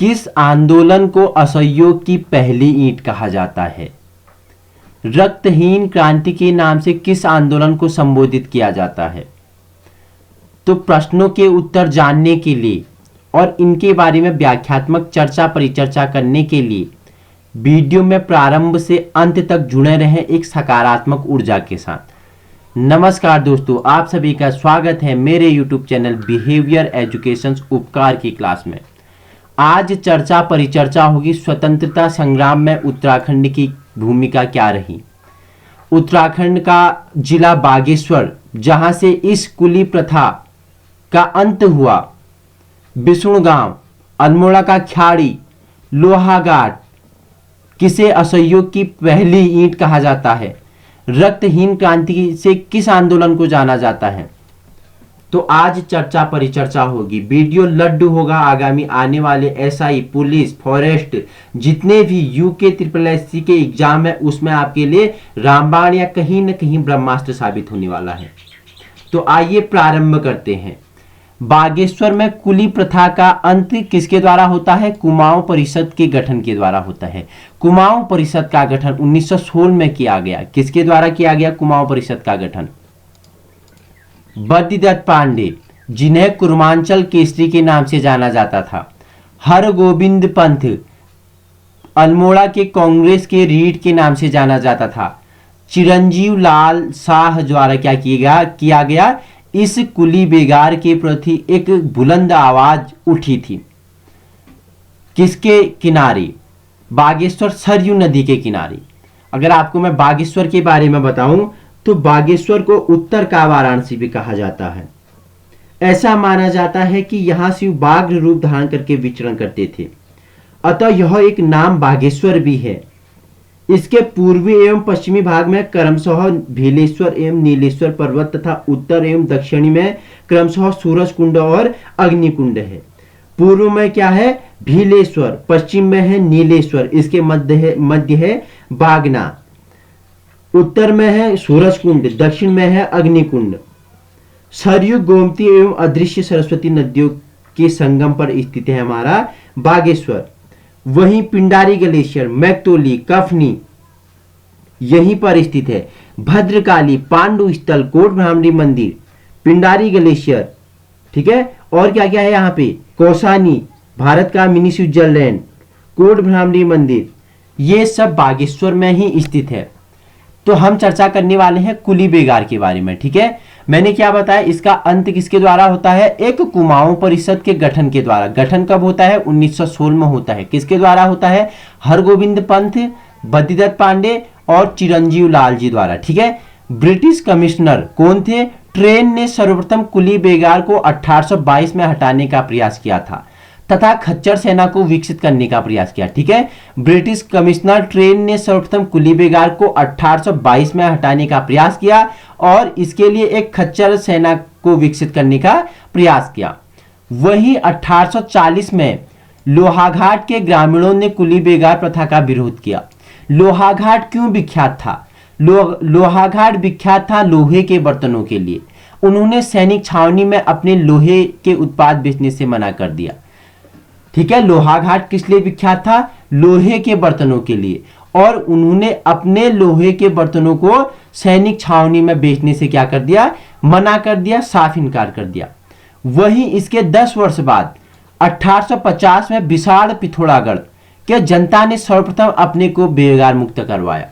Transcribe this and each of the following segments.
किस आंदोलन को असहयोग की पहली ईंट कहा जाता है? रक्तहीन क्रांति के नाम से किस आंदोलन को संबोधित किया जाता है? तो प्रश्नों के उत्तर जानने के लिए और इनके बारे में व्याख्यात्मक चर्चा परिचर्चा करने के लिए वीडियो में प्रारंभ से अंत तक जुड़े रहें एक सकारात्मक ऊर्जा के साथ। नमस्कार दोस्तों, आप सभी का स्वागत है मेरे YouTube चैनल बिहेवियर एजुकेशन उपकार की क्लास में। आज चर्चा परिचर्चा होगी स्वतंत्रता संग्राम में उत्तराखंड की भूमिका क्या रही। उत्तराखंड का जिला बागेश्वर, जहां से इस कुली प्रथा का अंत हुआ, बिसुण गांव, अल्मोड़ा का ख्याड़ी, लोहाघाट, किसे असहयोग की पहली ईंट कहा जाता है, रक्तहीन क्रांति से किस आंदोलन को जाना जाता है। तो आज चर्चा परिचर्चा होगी। वीडियो लड्डू होगा। आगामी आने वाले एसआई, पुलिस, फॉरेस्ट, जितने भी यूके SSC के एग्जाम है उसमें आपके लिए रामबाण या कहीं न कहीं ब्रह्मास्त्र साबित होने वाला है। तो आइए प्रारंभ करते हैं। बागेश्वर में कुली प्रथा का अंत किसके द्वारा होता है? कुमाऊं परिषद के गठन के द्वारा होता है। कुमाऊं परिषद का गठन 1916 में किया गया। किसके द्वारा किया गया कुमाऊं परिषद का गठन? बद्रीदत्त पांडे, जिन्हें कुर्मांचल केसरी के नाम से जाना जाता था। हरगोविंद पंत, अल्मोड़ा के कांग्रेस के रीढ़ के नाम से जाना जाता था। चिरंजीव लाल शाह द्वारा क्या किया गया? इस कुली बेगार के प्रति एक बुलंद आवाज उठी थी। किसके किनारे? बागेश्वर सरयू नदी के किनारे। अगर आपको मैं बागेश्वर के बारे में बताऊं तो बागेश्वर को उत्तर का वाराणसी भी कहा जाता है। ऐसा माना जाता है कि यहां शिव बाघ रूप धारण करके विचरण करते थे, अतः यह एक नाम बागेश्वर भी है। इसके पूर्वी एवं पश्चिमी भाग में क्रमशः भीलेश्वर एवं नीलेश्वर पर्वत तथा उत्तर एवं दक्षिणी में क्रमशः सूरज कुंड और अग्निकुंड है। पूर्व में क्या है? भीलेश्वर, पश्चिम में है नीलेश्वर, इसके मध्य है बागना, उत्तर में है सूरज कुंड, दक्षिण में है अग्निकुंड। सरयू, गोमती एवं अदृश्य सरस्वती नदियों के संगम पर स्थित है हमारा बागेश्वर। वहीं पिंडारी ग्लेशियर, मैक्तोली, कफनी यहीं पर स्थित है। भद्रकाली, पांडु स्थल, कोट ब्राह्मणी मंदिर, पिंडारी ग्लेशियर, ठीक है। और क्या क्या है यहाँ पे? कौसानी, भारत का मिनी स्विट्जरलैंड, कोट ब्राह्मणी मंदिर, ये सब बागेश्वर में ही स्थित है। तो हम चर्चा करने वाले हैं कुली बेगार के बारे में, ठीक है। मैंने क्या बताया? इसका अंत किसके द्वारा होता है? एक कुमाऊं परिषद के गठन के द्वारा। गठन कब होता है? 1916 में होता है। किसके द्वारा होता है? हरगोविंद पंत, बद्रीदत्त पांडे और चिरंजीव लाल जी द्वारा, ठीक है। ब्रिटिश कमिश्नर कौन थे? ट्रेन ने सर्वप्रथम कुली बेगार को 1822 में हटाने का प्रयास किया था तथा खच्चर सेना को विकसित करने का प्रयास किया, ठीक है। ब्रिटिश कमिश्नर ट्रेन ने सर्वप्रथम कुली बेगार को 1822 में हटाने का प्रयास किया और इसके लिए एक खच्चर सेना को विकसित करने का प्रयास किया। वहीं 1840 में लोहाघाट के ग्रामीणों ने कुली बेगार प्रथा का विरोध किया। लोहाघाट क्यों विख्यात था? लोहाघाट विख्यात था लोहे के बर्तनों के लिए। उन्होंने सैनिक छावनी में अपने लोहे के उत्पाद बेचने से मना कर दिया, ठीक है। लोहाघाट किस लिए विख्यात था? लोहे के बर्तनों के लिए। और उन्होंने अपने लोहे के बर्तनों को सैनिक छावनी में बेचने से क्या कर दिया? मना कर दिया, साफ इनकार कर दिया। वहीं इसके 10 वर्ष बाद 1850 में विशाल पिथौरागढ़ के जनता ने सर्वप्रथम अपने को बेगार मुक्त करवाया।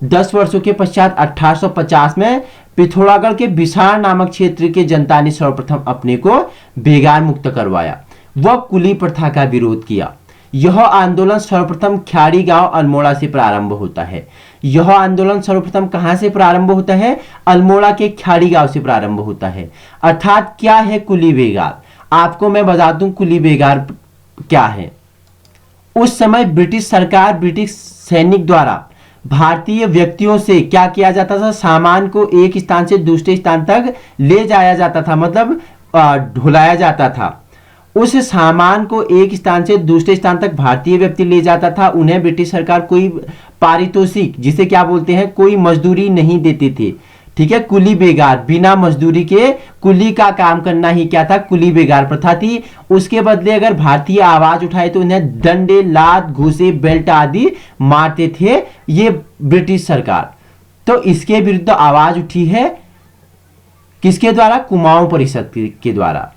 10 वर्षों के पश्चात 1850 में पिथौरागढ़ के विशाल नामक क्षेत्र के जनता ने सर्वप्रथम अपने को बेगार मुक्त करवाया। वह कुली प्रथा का विरोध किया। यह आंदोलन सर्वप्रथम ख्याड़ी गांव अल्मोड़ा से प्रारंभ होता है। यह आंदोलन सर्वप्रथम कहां से प्रारंभ होता है? अल्मोड़ा के ख्याड़ी गांव से प्रारंभ होता है। अर्थात क्या है कुली बेगार? आपको मैं बता दूं कुली बेगार क्या है। उस समय ब्रिटिश सरकार, ब्रिटिश सैनिक द्वारा भारतीय व्यक्तियों से क्या किया जाता था? सामान को एक स्थान से दूसरे स्थान तक ले जाया जाता था, मतलब ढुलाया जाता था। उस सामान को एक स्थान से दूसरे स्थान तक भारतीय व्यक्ति ले जाता था। उन्हें ब्रिटिश सरकार कोई पारितोषिक, जिसे क्या बोलते हैं, कोई मजदूरी नहीं देते थे, ठीक है। कुली बेगार, बिना मजदूरी के कुली का काम करना ही क्या था, कुली बेगार प्रथा थी। उसके बदले अगर भारतीय आवाज उठाए तो उन्हें डंडे, लात, घूसे, बेल्ट आदि मारते थे ये ब्रिटिश सरकार। तो इसके विरुद्ध आवाज उठी है किसके द्वारा, कुमाऊं परिषद के द्वारा।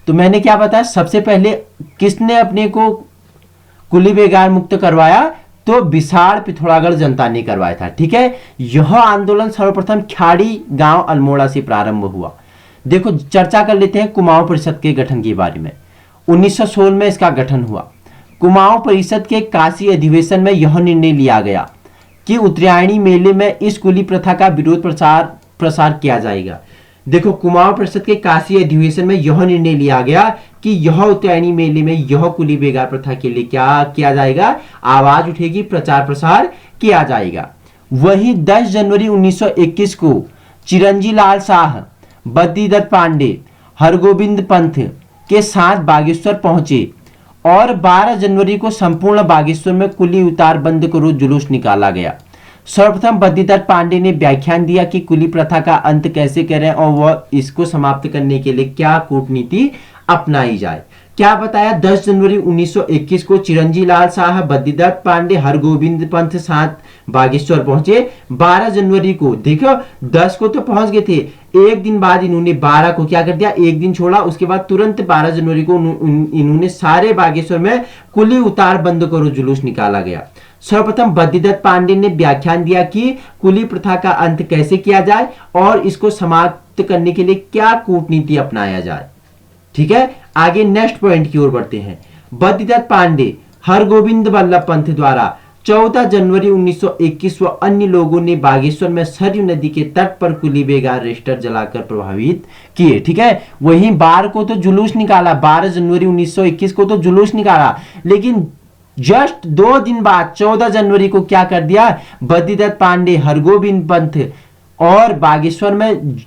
तो मैंने क्या बताया, सबसे पहले किसने अपने को कुली बेगार मुक्त करवाया, तो विशाल पिथौरागढ़ जनता ने करवाया था। ठीक है, यह आंदोलन सर्वप्रथम ख्याड़ी गांव अल्मोड़ा से प्रारंभ हुआ। देखो चर्चा कर लेते हैं कुमाऊं परिषद के गठन के बारे में। 1916 में इसका गठन हुआ। कुमाऊं परिषद के काशी अधिवेशन में यह निर्णय लिया गया कि उत्तरायणी मेले में इस कुली प्रथा का विरोध प्रसार किया जाएगा। देखो कुमाऊं परिषद के काशी अधिवेशन में यह निर्णय लिया गया कि यह उत्तरायणी मेले में यह कुली बेगार प्रथा के लिए क्या किया जाएगा, आवाज उठेगी, प्रचार प्रसार किया जाएगा। वहीं 10 जनवरी 1921 को चिरंजी लाल शाह, बद्रीदत्त पांडे, हरगोविंद पंत के साथ बागेश्वर पहुंचे और 12 जनवरी को संपूर्ण बागेश्वर में कुली उतार बंद करो जुलूस निकाला गया। सर्वप्रथम बद्रीदत्त पांडे ने व्याख्यान दिया कि कुली प्रथा का अंत कैसे करें और वह इसको समाप्त करने के लिए क्या कूटनीति अपनाई जाए। क्या बताया, 10 जनवरी 1921 को चिरंजी लाल शाह, बद्रीदत्त पांडे, हरगोविंद पंत साथ बागेश्वर पहुंचे। 12 जनवरी को, देखो 10 को तो पहुंच गए थे, एक दिन बाद इन्होंने 12 को क्या कर दिया, एक दिन छोड़ा, उसके बाद तुरंत 12 जनवरी को इन्होंने सारे बागेश्वर में कुली उतार बंद करो जुलूस निकाला गया। सर्वप्रथम बद्रीदत्त पांडे ने व्याख्यान दिया कि कुली प्रथा का अंत कैसे किया जाए और इसको समाप्त करने के लिए क्या कूटनीति अपनाया जाए। ठीक है, आगे नेक्स्ट पॉइंट की ओर बढ़ते हैं। बद्रीदत्त पांडे, हरगोविंद वल्लभ पंत द्वारा 14 जनवरी 1921 व अन्य लोगों ने बागेश्वर में सरयू नदी के तट पर कुली बेगार रजिस्टर जलाकर प्रभावित किए। ठीक है, वहीं 12 को तो जुलूस निकाला, 12 जनवरी 1921 को तो जुलूस निकाला, लेकिन जस्ट 2 दिन बाद 14 जनवरी को क्या कर दिया, बद्रीदत्त पांडे, हरगोविंद पंत और बागेश्वर में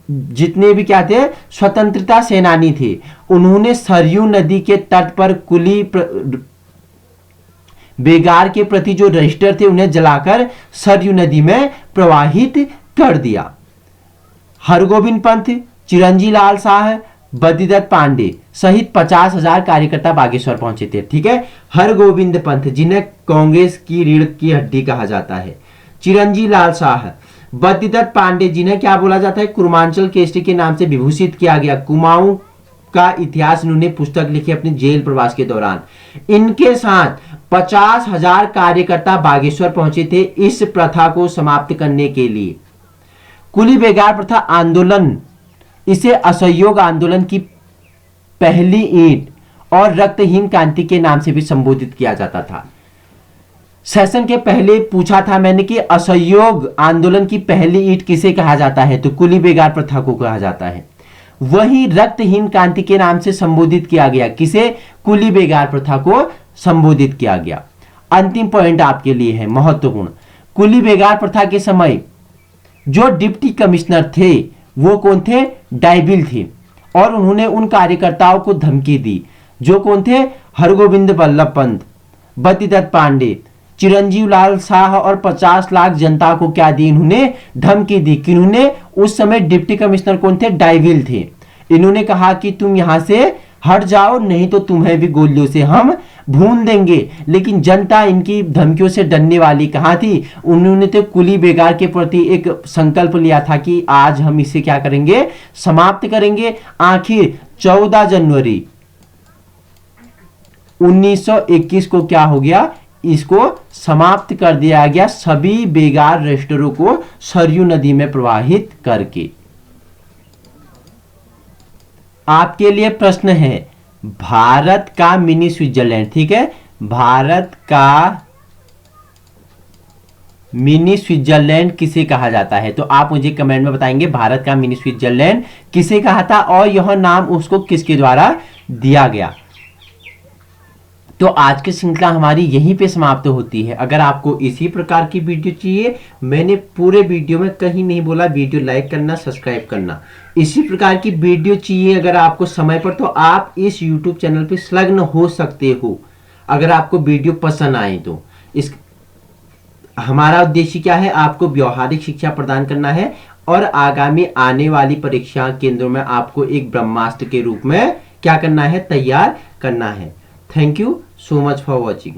जितने भी क्या थे स्वतंत्रता सेनानी थे, उन्होंने सरयू नदी के तट पर कुली बेगार के प्रति जो रजिस्टर थे उन्हें जलाकर सरयू नदी में प्रवाहित कर दिया। हरगोविंद पंत, चिरंजी लाल शाह, बद्रीदत्त पांडे सहित 50,000 कार्यकर्ता बागेश्वर पहुंचे थे। ठीक है, हरगोविंद पंत जिन्हें कांग्रेस की रीढ़ की हड्डी कहा जाता है, चिरंजी लाल शाह, बद्रीदत्त पांडे जिन्हें क्या बोला जाता है, कुर्मांचल केसरी के नाम से विभूषित किया गया। कुमाऊं का इतिहास इन्होंने पुस्तक लिखी अपने जेल प्रवास के दौरान। इनके साथ 50,000 कार्यकर्ता बागेश्वर पहुंचे थे इस प्रथा को समाप्त करने के लिए। कुली बेगार प्रथा आंदोलन, इसे असहयोग आंदोलन की पहली ईंट और रक्तहीन क्रांति के नाम से भी संबोधित किया जाता था। सेशन के पहले पूछा था मैंने कि असहयोग आंदोलन की पहली ईंट किसे कहा जाता है, तो कुली बेगार प्रथा को कहा जाता है। वहीं रक्तहीन क्रांति के नाम से संबोधित किया गया, किसे, कुली बेगार प्रथा को संबोधित किया गया। अंतिम पॉइंट आपके लिए है महत्वपूर्ण। कुली बेगार प्रथा के समय जो डिप्टी कमिश्नर थे वो कौन थे, डाइविल थे, और उन्होंने उन कार्यकर्ताओं को धमकी दी जो कौन थे, हरगोविंद वल्लभ पंत, बद्रीदत्त पांडे, चिरंजीव लाल शाह और 50 लाख जनता को क्या दी, इन्होंने धमकी दी। कि इन्होंने उस समय डिप्टी कमिश्नर कौन थे, डाइविल थे। इन्होंने कहा कि तुम यहां से हट जाओ नहीं तो तुम्हें भी गोलियों से हम भून देंगे। लेकिन जनता इनकी धमकियों से डरने वाली कहां थी, उन्होंने तो कुली बेगार के प्रति एक संकल्प लिया था कि आज हम इसे क्या करेंगे, समाप्त करेंगे। आखिर 14 जनवरी 1921 को क्या हो गया, इसको समाप्त कर दिया गया, सभी बेगार रजिस्टरों को सरयू नदी में प्रवाहित करके। आपके लिए प्रश्न है, भारत का मिनी स्विट्जरलैंड, ठीक है, भारत का मिनी स्विट्जरलैंड किसे कहा जाता है, तो आप मुझे कमेंट में बताएंगे भारत का मिनी स्विट्जरलैंड किसे कहा था और यह नाम उसको किसके द्वारा दिया गया। तो आज की श्रृंखला हमारी यहीं पे समाप्त होती है। अगर आपको इसी प्रकार की वीडियो चाहिए, मैंने पूरे वीडियो में कहीं नहीं बोला वीडियो लाइक करना, सब्सक्राइब करना, इसी प्रकार की वीडियो चाहिए अगर आपको समय पर, तो आप इस YouTube चैनल पे संलग्न हो सकते हो अगर आपको वीडियो पसंद आए तो। इस हमारा उद्देश्य क्या है, आपको व्यवहारिक शिक्षा प्रदान करना है और आगामी आने वाली परीक्षा केंद्रों में आपको एक ब्रह्मास्त्र के रूप में क्या करना है, तैयार करना है। Thank you so much for watching.